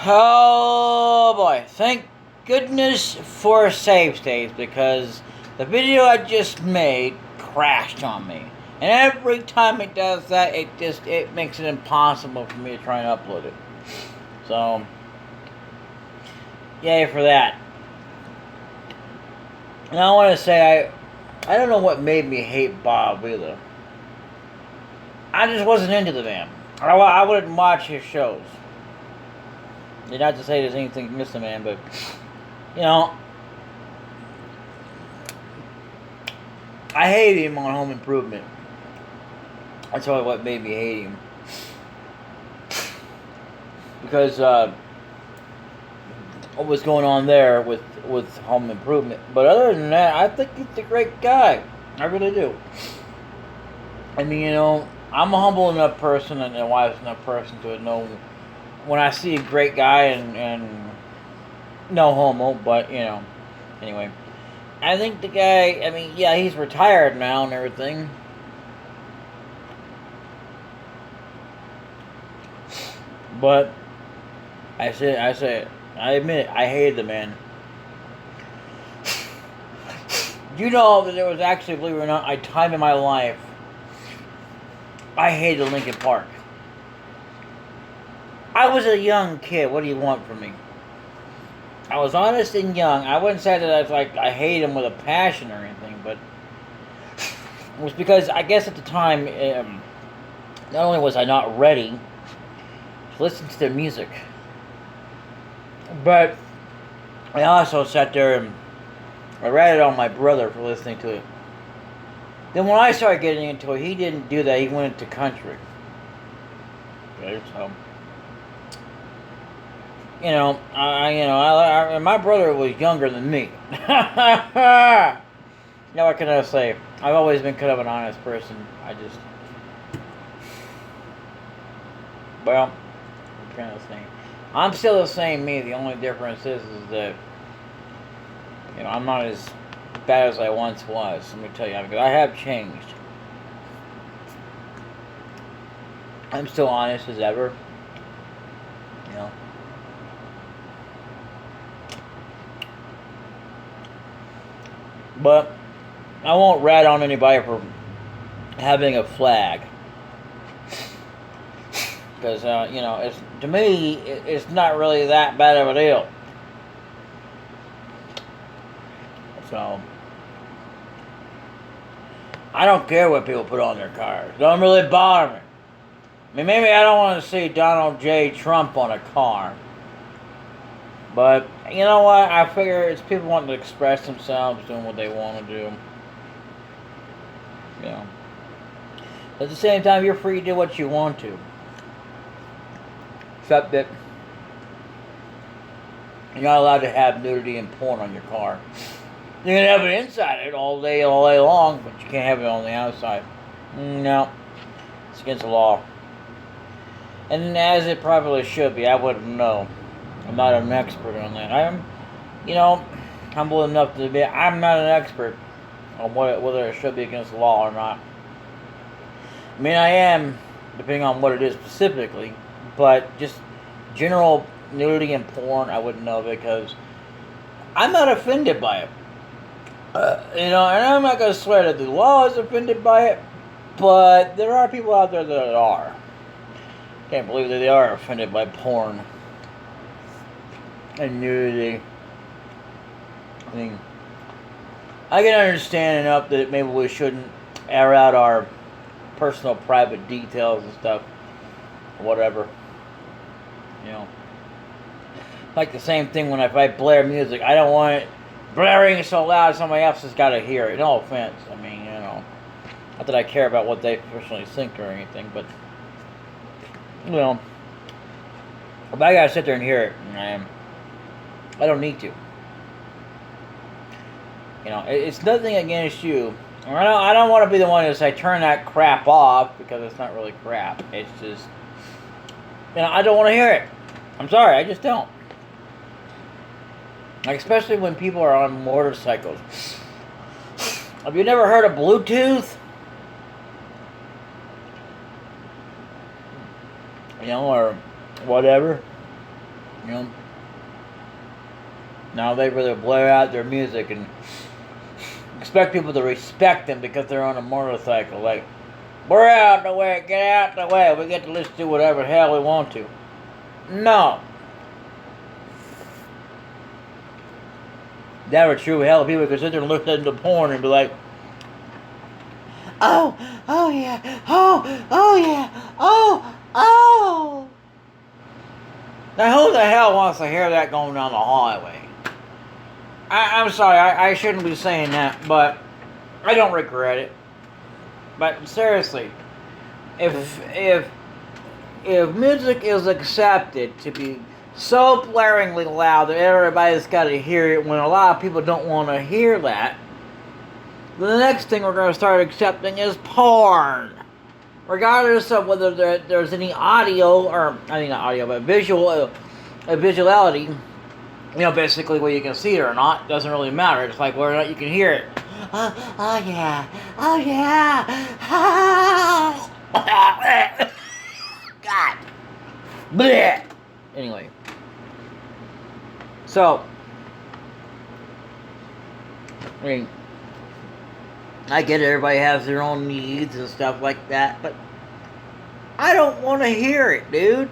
Oh boy, thank goodness for save states because the video I just made crashed on me. And every time it does that, it makes it impossible for me to try and upload it. So, yay for that. And I want to say I don't know what made me hate Bob either. I just wasn't into the man. I wouldn't watch his shows. Not to say there's anything against the man, but you know, I hate him on Home Improvement. That's what made me hate him. Because what was going on there with Home Improvement. But other than that, I think he's a great guy. I really do. I mean, you know, I'm a humble enough person and a wise enough person to know when I see a great guy and no homo, but you know, anyway, I think the guy. I mean, yeah, he's retired now and everything. But I admit it, I hated the man. You know that there was actually, believe it or not, a time in my life I hated Linkin Park. I was a young kid. What do you want from me? I was honest and young. I wouldn't say that I was like I hate him with a passion or anything, but it was because I guess at the time, not only was I not ready to listen to their music, but I also sat there and I ratted on my brother for listening to it. Then when I started getting into it, he didn't do that. He went into country. Okay, so. You know, my brother was younger than me. Now what can I say? I've always been kind of an honest person. Well, I'm trying to say, I'm still the same me. The only difference is that, you know, I'm not as bad as I once was. Let me tell you, because I have changed. I'm still honest as ever. You know. But I won't rat on anybody for having a flag, because you know, to me, it's not really that bad of a deal. So I don't care what people put on their cars. It don't really bother me. I mean, maybe I don't want to see Donald J. Trump on a car. But, you know what, I figure it's people wanting to express themselves, doing what they want to do. You know. At the same time, you're free to do what you want to. Except that you're not allowed to have nudity and porn on your car. You can have it inside it all day long, but you can't have it on the outside. No. It's against the law. And as it probably should be, I wouldn't know. I'm not an expert on that. I'm, you know, humble enough to admit I'm not an expert on whether it should be against the law or not. I mean, I am, depending on what it is specifically, but just general nudity and porn, I wouldn't know because I'm not offended by it. You know, and I'm not going to swear that the law is offended by it, but there are people out there that are. Can't believe that they are offended by porn and nudity. I mean, I can understand enough that maybe we shouldn't air out our personal private details and stuff, or whatever. You know, like the same thing when if I blare music, I don't want it blaring so loud somebody else has got to hear it. No offense. I mean, you know, not that I care about what they personally think or anything, but you know, if I gotta sit there and hear it, I don't need to. You know, it's nothing against you. I don't want to be the one to say turn that crap off because it's not really crap. It's just, you know, I don't want to hear it. I'm sorry, I just don't. Like, especially when people are on motorcycles. Have you never heard of Bluetooth? You know, or whatever. You know. Now they rather blare out their music and expect people to respect them because they're on a motorcycle. Like, we're out the way, get out the way. We get to listen to whatever the hell we want to. No. Never true. Hell, people could sit there and listen to porn and be like, oh yeah, oh yeah, oh. Now who the hell wants to hear that going down the highway? I'm sorry, I shouldn't be saying that, but I don't regret it. But seriously, if music is accepted to be so blaringly loud that everybody's got to hear it when a lot of people don't want to hear that, the next thing we're going to start accepting is porn. Regardless of whether there's any audio, or, I mean not audio, but visuality, you know, basically whether you can see it or not, doesn't really matter. It's like whether or not you can hear it. Oh yeah, God. Blech. Anyway. So, I mean, I get it, everybody has their own needs and stuff like that, but I don't want to hear it, dude.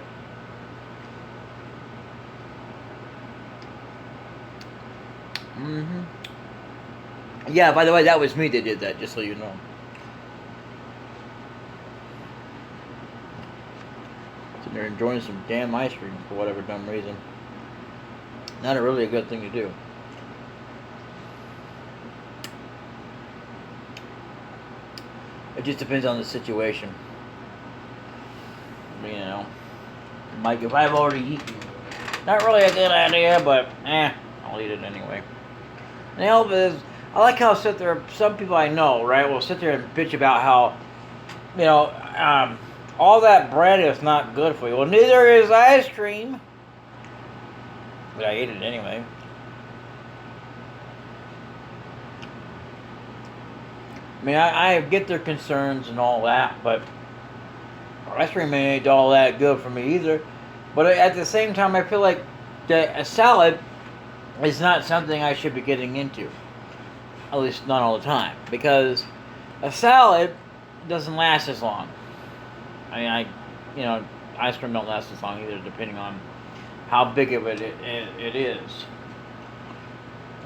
Yeah, by the way, that was me that did that, just so you know. Sitting there enjoying some damn ice cream for whatever dumb reason. Not a really good thing to do. It just depends on the situation. You know, like if I've already eaten, not really a good idea, but I'll eat it anyway. And the help is, I like how some people I know, right, will sit there and bitch about how, you know, all that bread is not good for you. Well, neither is ice cream. But I ate it anyway. I mean, I get their concerns and all that, but ice cream ain't all that good for me either. But at the same time, I feel like a salad is not something I should be getting into. At least not all the time. Because a salad doesn't last as long. I mean, ice cream don't last as long either, depending on how big of it is.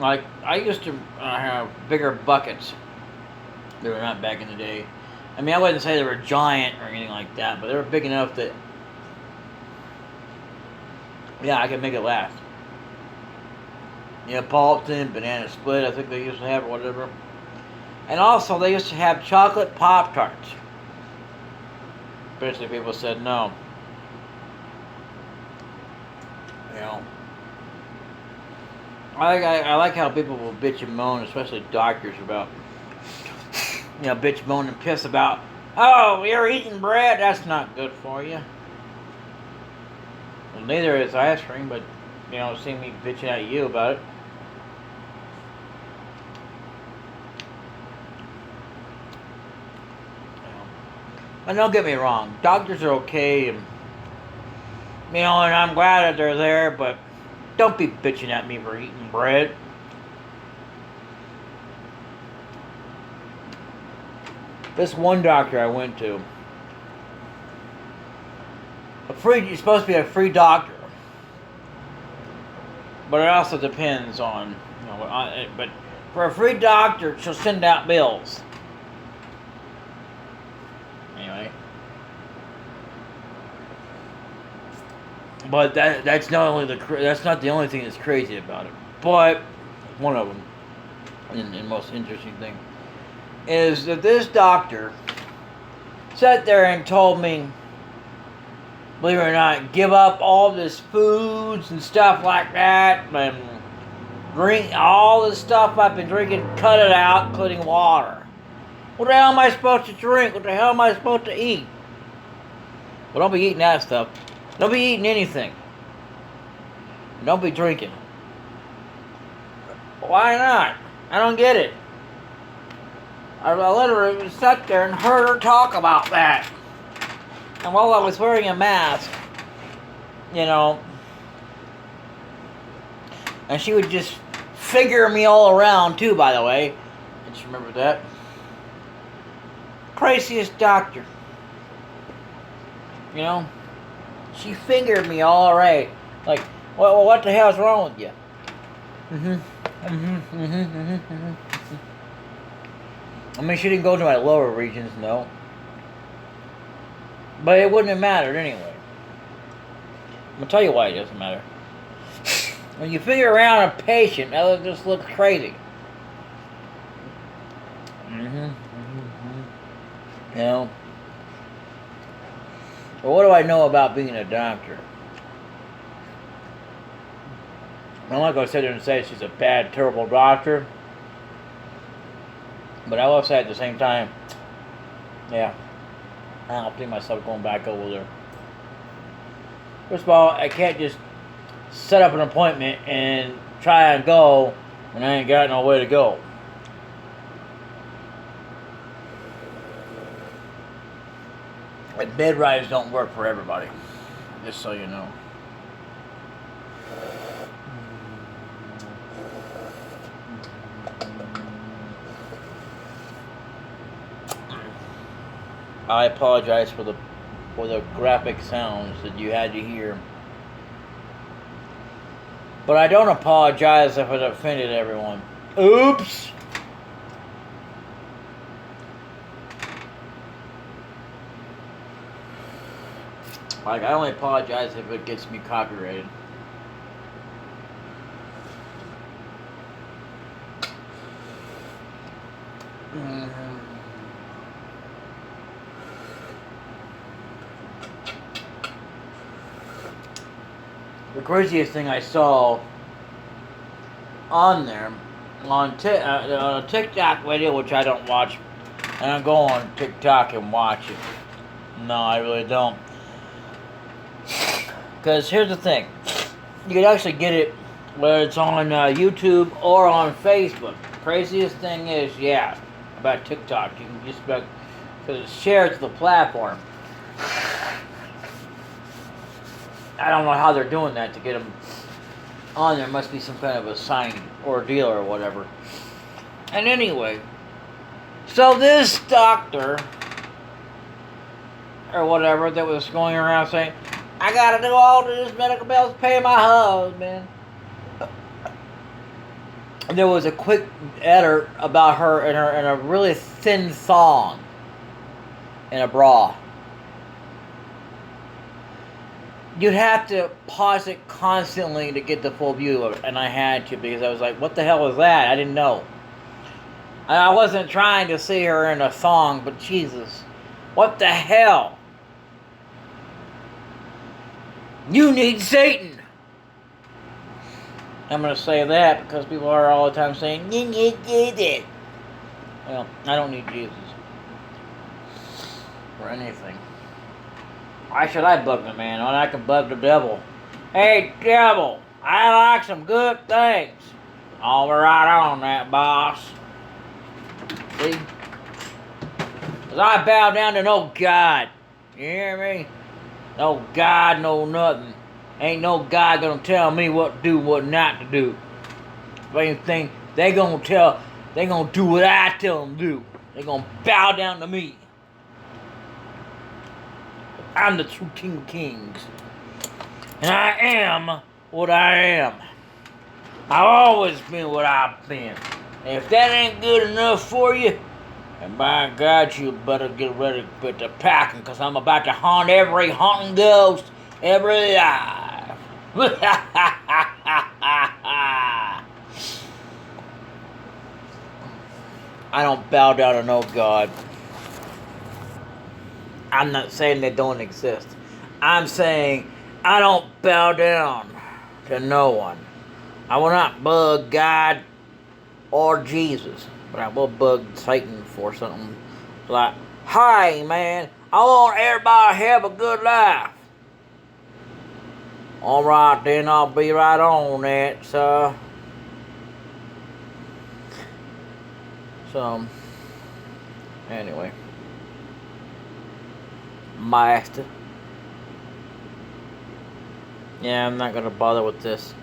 Like, I used to have bigger buckets. They were not back in the day. I mean, I wouldn't say they were giant or anything like that, but they were big enough that, yeah, I could make it last. Neapolitan, banana split, I think they used to have, or whatever. And also, they used to have chocolate Pop-Tarts. Basically, people said no. You know, I like how people will bitch and moan, especially doctors, about, bitch, moan, and piss about, oh, you're eating bread, that's not good for you. Well, neither is ice cream, but, see me bitching at you about it. And don't get me wrong, doctors are okay, and I'm glad that they're there, but don't be bitching at me for eating bread. This one doctor I went to, you're supposed to be a free doctor, but it also depends on, but for a free doctor, she'll send out bills. Anyway. But that's not the only thing that's crazy about it. But one of them, and the most interesting thing, is that this doctor sat there and told me, believe it or not, give up all this foods and stuff like that, and drink all this stuff I've been drinking, cut it out, including water. What the hell am I supposed to drink? What the hell am I supposed to eat? Well, don't be eating that stuff. Don't be eating anything. Don't be drinking. Why not? I don't get it. I literally sat there and heard her talk about that. And while I was wearing a mask, And she would just figure me all around, too, by the way. Don't you remember that? Craziest doctor. You know? She fingered me all right. Like, well, what the hell's wrong with you? I mean, she didn't go to my lower regions, no. But it wouldn't have mattered anyway. I'm going to tell you why it doesn't matter. When you figure around a patient, that just looks crazy. You know? Well, what do I know about being a doctor? I'm not going to sit there and say she's a bad, terrible doctor. But I will say at the same time, yeah, I don't think myself going back over there. First of all, I can't just set up an appointment and try and go when I ain't got no way to go. And bed rides don't work for everybody, just so you know. I apologize for the graphic sounds that you had to hear. But I don't apologize if it offended everyone. Oops! Like, I only apologize if it gets me copyrighted. The craziest thing I saw on there, on a TikTok video, which I don't watch, and I go on TikTok and watch it. No, I really don't. Because here's the thing. You can actually get it whether it's on YouTube or on Facebook. Craziest thing is, yeah, about TikTok. You can just, because it's shared to the platform. I don't know how they're doing that to get them on there. Must be some kind of a sign ordeal or whatever. And anyway, so this doctor or whatever that was going around saying, I gotta do all this medical bills to pay my husband. There was a quick edit about her in a really thin thong in a bra. You'd have to pause it constantly to get the full view of it, and I had to because I was like, what the hell was that? I didn't know. And I wasn't trying to see her in a thong, but Jesus, what the hell? You need Satan. I'm going to say that because people are all the time saying, you need Jesus. Well, I don't need Jesus for anything. Why should I bug the man when I can bug the devil? Hey, devil, I like some good things. All right on that, boss. See? Because I bow down to no God. You hear me? No God, no nothing. Ain't no God gonna tell me what to do, what not to do. If anything, they gonna do what I tell them to do. They gonna bow down to me. I'm the true King of Kings. And I am what I am. I've always been what I've been. And if that ain't good enough for you, and by God, you better get ready with the packing, because I'm about to haunt every haunting ghost, every life. I don't bow down to no God. I'm not saying they don't exist. I'm saying I don't bow down to no one. I will not bug God or Jesus, but I will bug Satan for something like, hey man, I want everybody to have a good life. Alright then, I'll be right on that, sir. So, anyway. Master. Yeah, I'm not gonna bother with this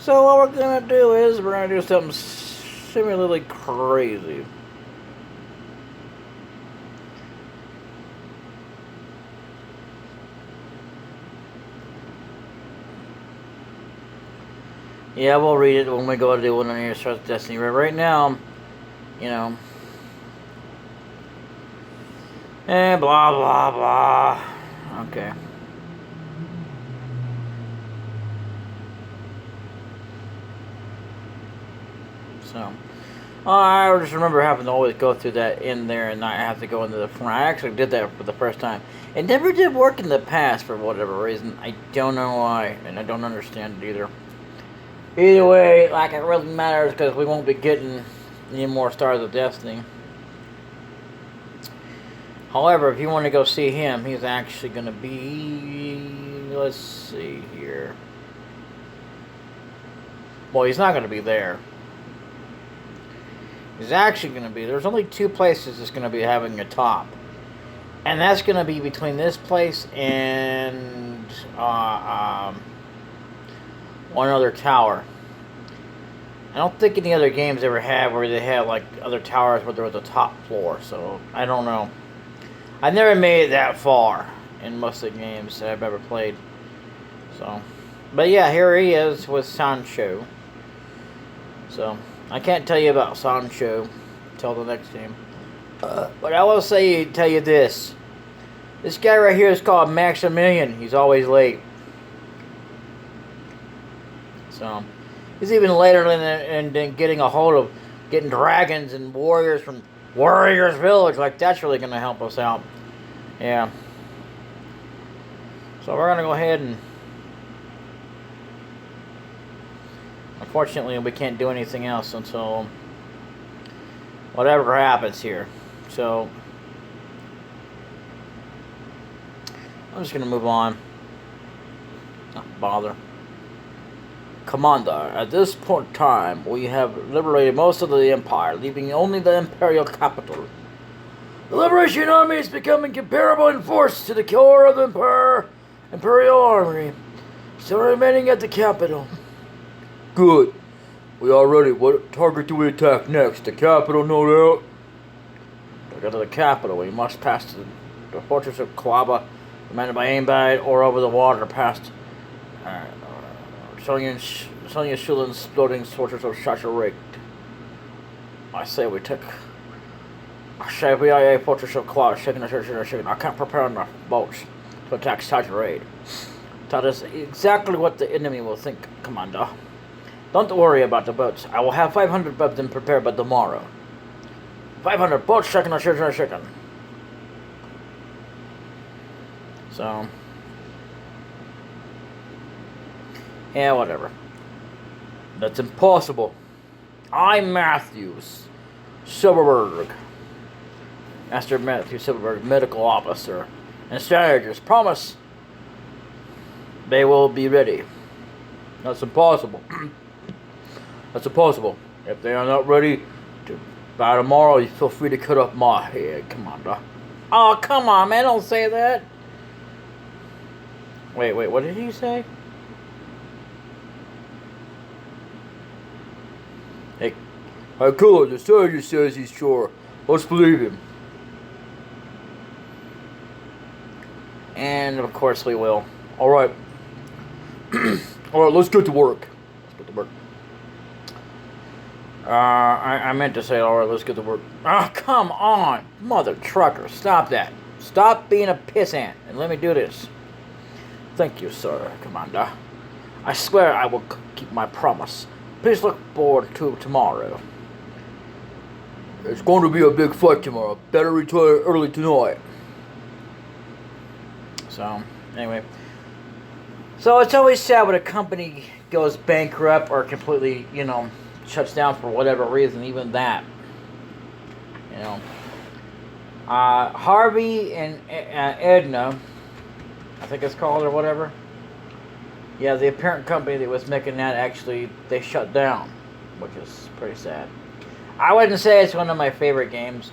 So what we're gonna do is we're gonna do something similarly crazy. Yeah, we'll read it when we go to do one on your Stars Destiny. Right now, you know, blah blah blah. Okay. So, I just remember having to always go through that in there and not have to go into the front. I actually did that for the first time. It never did work in the past for whatever reason. I don't know why, and I don't understand it either. Either way, like, it really matters because we won't be getting any more Stars of Destiny. However, if you want to go see him, he's actually going to be... Let's see here. Well, he's not going to be there. He's actually going to be... There's only two places that's going to be having a top. And that's going to be between this place and... one other tower. I don't think any other games ever had where they had like other towers where there was a top floor, so I don't know. I've never made it that far in most of the games that I've ever played. So, but yeah, here he is with Sancho. So, I can't tell you about Sancho until the next game. But I will tell you this. This guy right here is called Maximilian. He's always late. So, he's even later than getting a hold of getting dragons and warriors from Warriors Village. Like, that's really going to help us out. Yeah. So, we're going to go ahead and... Unfortunately, we can't do anything else until... whatever happens here. So... I'm just going to move on. Not bother. Commander, at this point in time, we have liberated most of the Empire, leaving only the Imperial capital. The Liberation Army is becoming comparable in force to the core of the Imperial Army, still remaining at the capital. Good. We are ready. What target do we attack next? The capital, no doubt. To get to the capital, we must pass the fortress of Quaba, commanded by Aimbite, or over the water past... Sonya Shulin's floating fortress of Shasharik. I say we took a fortress of Quad, shaking. I can't prepare enough boats to attack such a raid. That is exactly what the enemy will think, Commander. Don't worry about the boats. I will have 500 of them prepared by tomorrow. 500 boats, shaking. So... yeah, whatever. That's impossible. I'm Matthews Silverberg. Master Matthew Silverberg, medical officer and strategist. Promise they will be ready. That's impossible. That's impossible. If they are not ready by tomorrow, you feel free to cut off my head, Commander. Oh, come on, man, don't say that. Wait, what did he say? Hey, cool, the surgeon says he's sure. Let's believe him. And of course we will. Alright. Alright, let's get to work. I meant to say, alright, let's get to work. Ah, come on! Mother trucker, stop that. Stop being a pissant and let me do this. Thank you, sir, Commander. I swear I will keep my promise. Please look forward to tomorrow. It's going to be a big fight tomorrow. Better retire early tonight. So, anyway. So, it's always sad when a company goes bankrupt or completely, shuts down for whatever reason, even that. Harvey and Edna, I think it's called, or whatever. Yeah, the parent company that was making that, actually, they shut down, which is pretty sad. I wouldn't say it's one of my favorite games,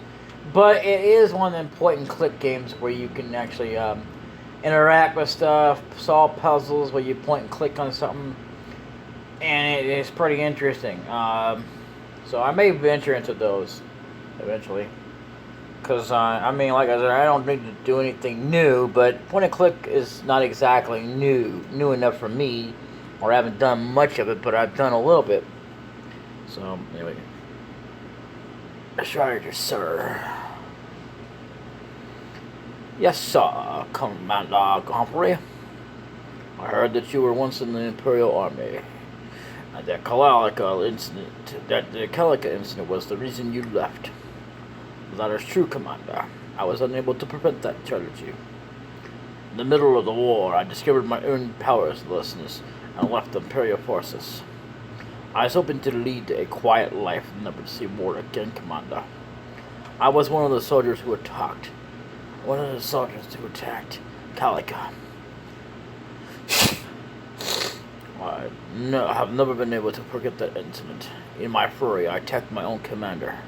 but it is one of them point-and-click games where you can actually interact with stuff, solve puzzles where you point and click on something. and it's pretty interesting. So I may venture into those eventually. Because, I mean, like I said, I don't need to do anything new, but point and click is not exactly new enough for me, or I haven't done much of it, but I've done a little bit. So, anyway. Strategy, sir. Yes, sir, Commander Humphrey. I heard that you were once in the Imperial Army. And the Calica incident was the reason you left. That is true, Commander. I was unable to prevent that tragedy. In the middle of the war, I discovered my own powerlessness and left the Imperial forces. I was hoping to lead a quiet life and never to see war again, Commander. I was one of the soldiers who attacked. Calica. I have never been able to forget that incident. In my fury, I attacked my own commander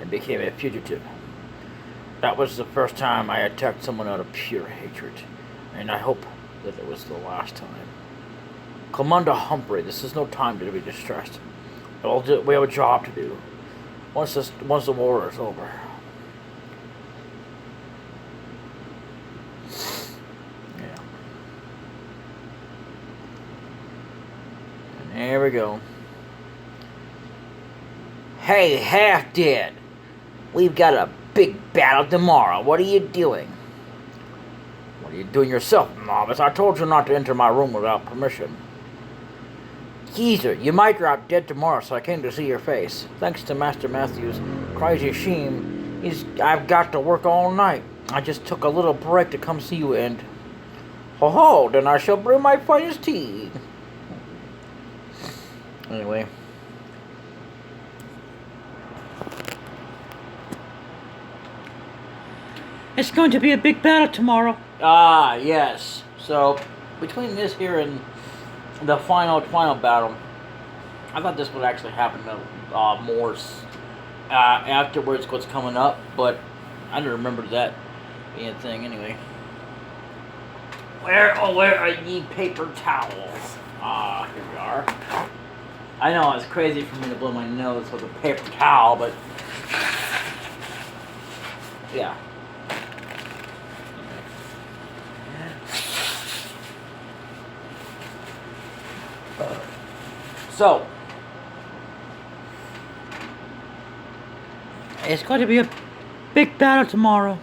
and became a fugitive. That was the first time I attacked someone out of pure hatred, and I hope that it was the last time. Commander Humphrey, this is no time to be distressed. We have a job to do. Once the war is over. Yeah. And there we go. Hey, half-dead. We've got a big battle tomorrow. What are you doing? What are you doing yourself, novice? I told you not to enter my room without permission. Geezer, you might drop dead tomorrow, so I came to see your face. Thanks to Master Matthew's crazy scheme, I've got to work all night. I just took a little break to come see you, and... Ho-ho, then I shall brew my finest tea. Anyway... It's going to be a big battle tomorrow. Ah, yes. So, between this here and the final battle, I thought this would actually happen more afterwards, what's coming up, but I didn't remember that being a thing anyway. Where are ye paper towels? Ah, here we are. I know it's crazy for me to blow my nose with a paper towel, but yeah. So, it's going to be a big battle tomorrow.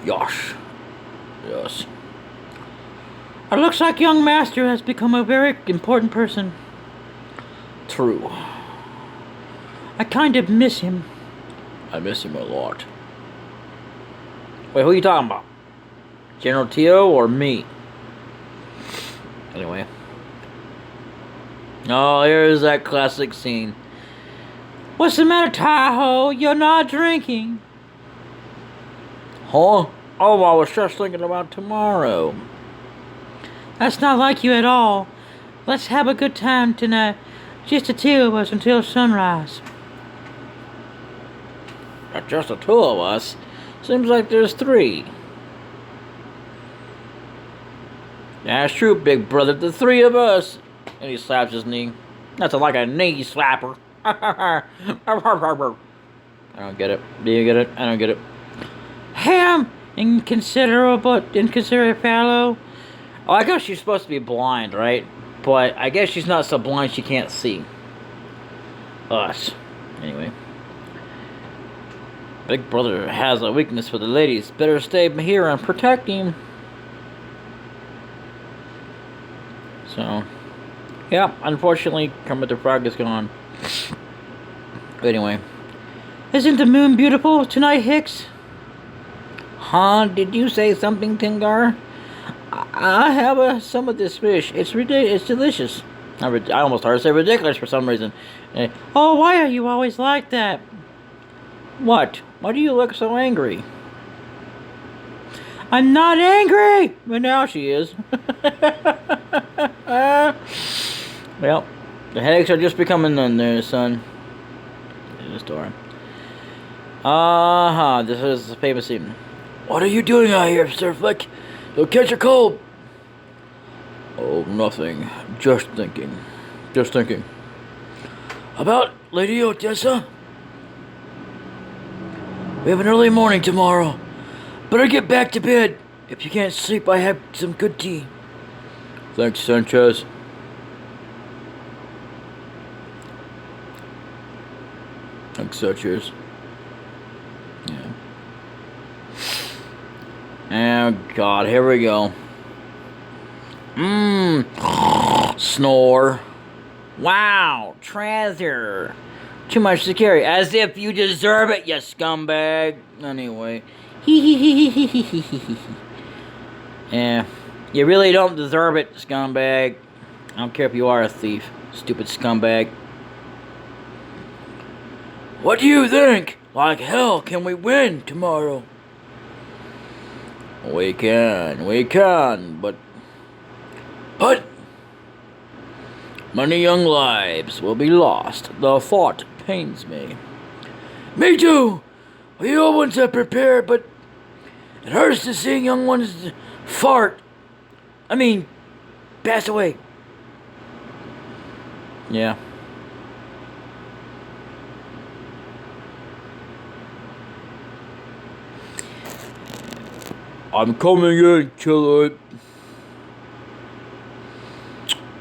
Yes. It looks like young Master has become a very important person. True. I kind of miss him. I miss him a lot. Wait, who are you talking about? General Tio or me? Anyway. Oh, here's that classic scene. What's the matter, Tahoe? You're not drinking. Huh? Oh, I was just thinking about tomorrow. That's not like you at all. Let's have a good time tonight. Just the two of us until sunrise. Not just the two of us. Seems like there's three. That's true, big brother. The three of us. And he slaps his knee. That's like a knee slapper. I don't get it. Do you get it? I don't get it. Ham! Inconsiderate fellow. Oh, I guess she's supposed to be blind, right? But I guess she's not so blind she can't see. Us. Anyway. Big brother has a weakness for the ladies. Better stay here and protect him. So... yeah, unfortunately, Kermit the Frog is gone. Anyway. Isn't the moon beautiful tonight, Hicks? Huh? Did you say something, Tingar? I have some of this fish. It's delicious. I almost started to say ridiculous for some reason. Oh, why are you always like that? What? Why do you look so angry? I'm not angry! But now she is. Well, the headaches are just becoming none there, son. In the story. This is the famous scene. What are you doing out here, Sir You'll catch a cold. Oh, nothing. Just thinking. Just thinking. About Lady Odessa? We have an early morning tomorrow. Better get back to bed. If you can't sleep, I have some good tea. Thanks, Sanchez. Thanks, Sanchez. Yeah. Oh, God, here we go. Snore. Wow, treasure. Too much to carry. As if you deserve it, you scumbag. Anyway. Yeah. You really don't deserve it, scumbag. I don't care if you are a thief. Stupid scumbag. What do you think? Like hell, can we win tomorrow? We can, but many young lives will be lost. The thought pains me. Me too! We all want to prepare, but it hurts to see young ones pass away. Yeah. I'm coming in, killer.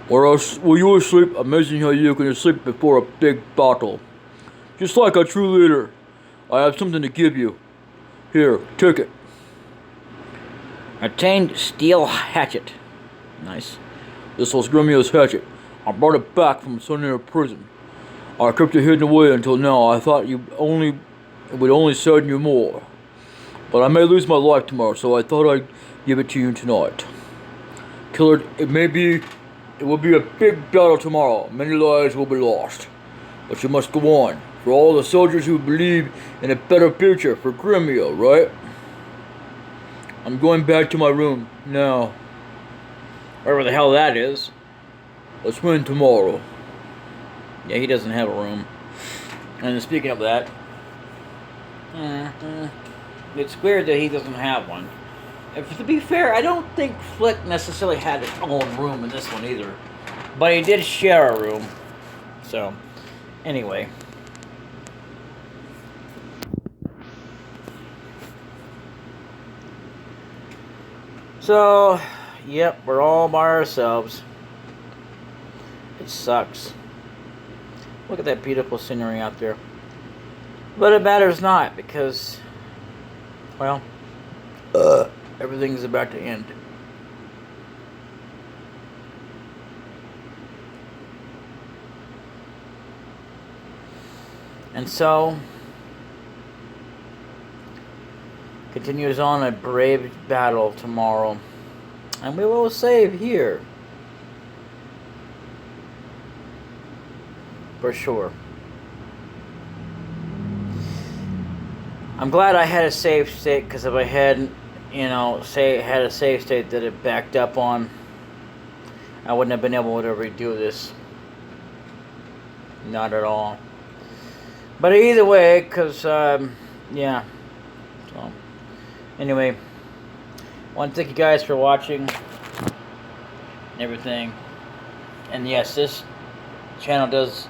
Were you asleep? Amazing how you can sleep before a big battle. Just like a true leader. I have something to give you. Here, take it. Attained steel hatchet. Nice. This was Grimio's hatchet. I brought it back from Sunny prison. I kept it hidden away until now. I thought it would only sadden you more. But I may lose my life tomorrow, so I thought I'd give it to you tonight. Killer, it will be a big battle tomorrow. Many lives will be lost. But you must go on. For all the soldiers who believe in a better future for Grimio, right? I'm going back to my room now. Wherever the hell that is. Let's win tomorrow. Yeah, he doesn't have a room. And speaking of that, it's weird that he doesn't have one. To be fair, I don't think Flick necessarily had his own room in this one either. But he did share a room. So, anyway. So, yep, we're all by ourselves. It sucks. Look at that beautiful scenery out there. But it matters not, because, well, everything's about to end. And so, continues on a brave battle tomorrow. And we will save here. For sure. I'm glad I had a save state, because if I hadn't, had a save state that it backed up on, I wouldn't have been able to redo this. Not at all. But either way, because, yeah. So, anyway, I want to thank you guys for watching and everything. And yes, this channel does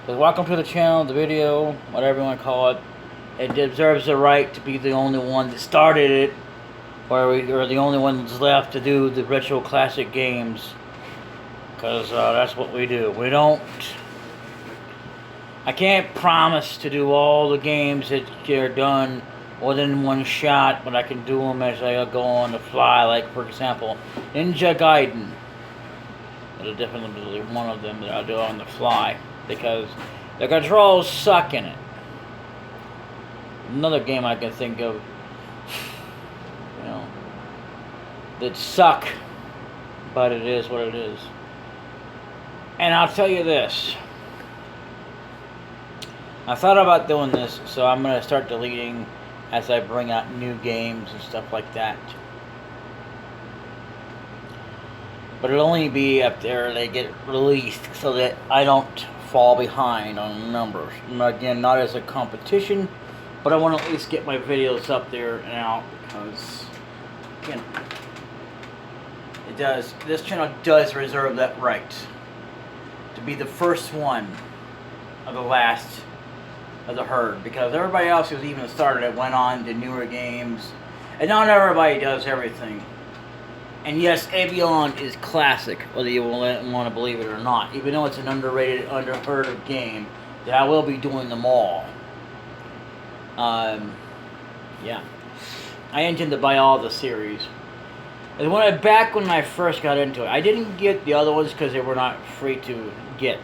welcome to the channel, the video, whatever you want to call it. It deserves the right to be the only one that started it, or we are the only ones left to do the retro classic games, because that's what we do. We don't. I can't promise to do all the games that are done within one shot, but I can do them as I go on the fly. Like, for example, Ninja Gaiden. There's definitely one of them that I'll do on the fly, because the controls suck in it. Another game I can think of, that suck, but it is what it is. And I'll tell you this. I thought about doing this, so I'm going to start deleting as I bring out new games and stuff like that. But it'll only be up there they get released, so that I don't fall behind on numbers. Again, not as a competition, but I want to at least get my videos up there and out, because, again, this channel does reserve that right to be the first one of the last of the herd, because everybody else who's even started it went on to newer games, and not everybody does everything. And yes, Avion is classic, whether you want to believe it or not, even though it's an underrated, unheard of game, that I will be doing them all. Yeah. I intend to buy all the series. And back when I first got into it, I didn't get the other ones because they were not free to get.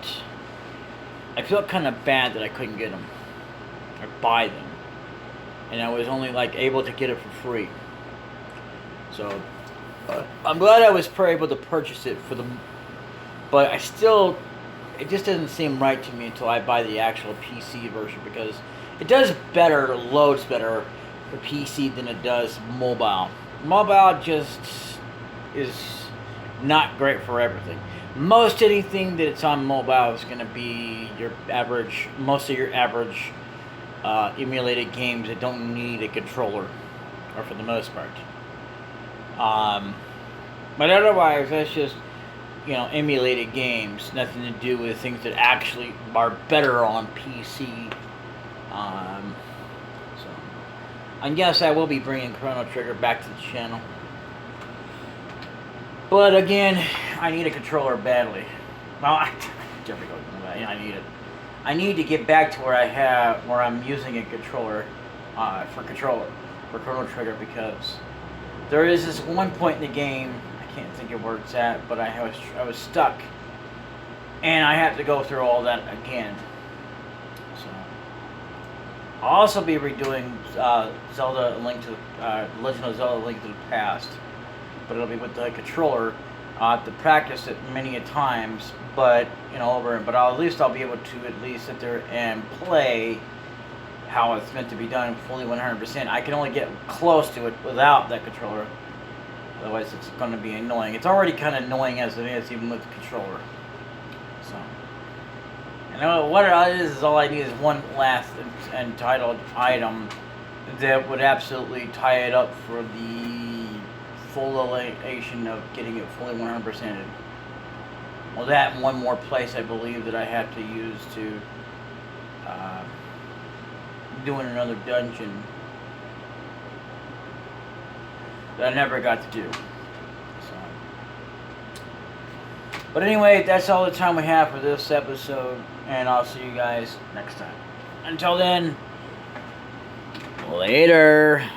I felt kind of bad that I couldn't get them or buy them, and I was only like able to get it for free. So I'm glad I was able to purchase it for them, but I still, it just doesn't seem right to me until I buy the actual PC version, because it does better, loads better for PC than it does mobile. Mobile just is not great for everything. Most anything that's on mobile is going to be your average, most of your average emulated games that don't need a controller, or for the most part. But otherwise, that's just, emulated games. Nothing to do with things that actually are better on PC. And yes, I will be bringing Chrono Trigger back to the channel. But again, I need a controller badly. Well, I need it. I need to get back to where I'm using a controller for Chrono Trigger, because there is this one point in the game, I can't think of where it's at, but I was stuck, and I have to go through all that again. So I'll also be redoing Zelda: Legend of Zelda: Link to the Past, but it'll be with the controller. I have to practice it many a times, but but at least I'll be able to at least sit there and play how it's meant to be done fully 100%. I can only get close to it without that controller. Otherwise, it's going to be annoying. It's already kind of annoying as it is, even with the controller. So, what it is all I need is one last entitled item that would absolutely tie it up for the full elation of getting it fully 100%. Well, that and one more place I believe that I have to use to doing another dungeon that I never got to do. So, but anyway, that's all the time we have for this episode, and I'll see you guys next time. Until then, later.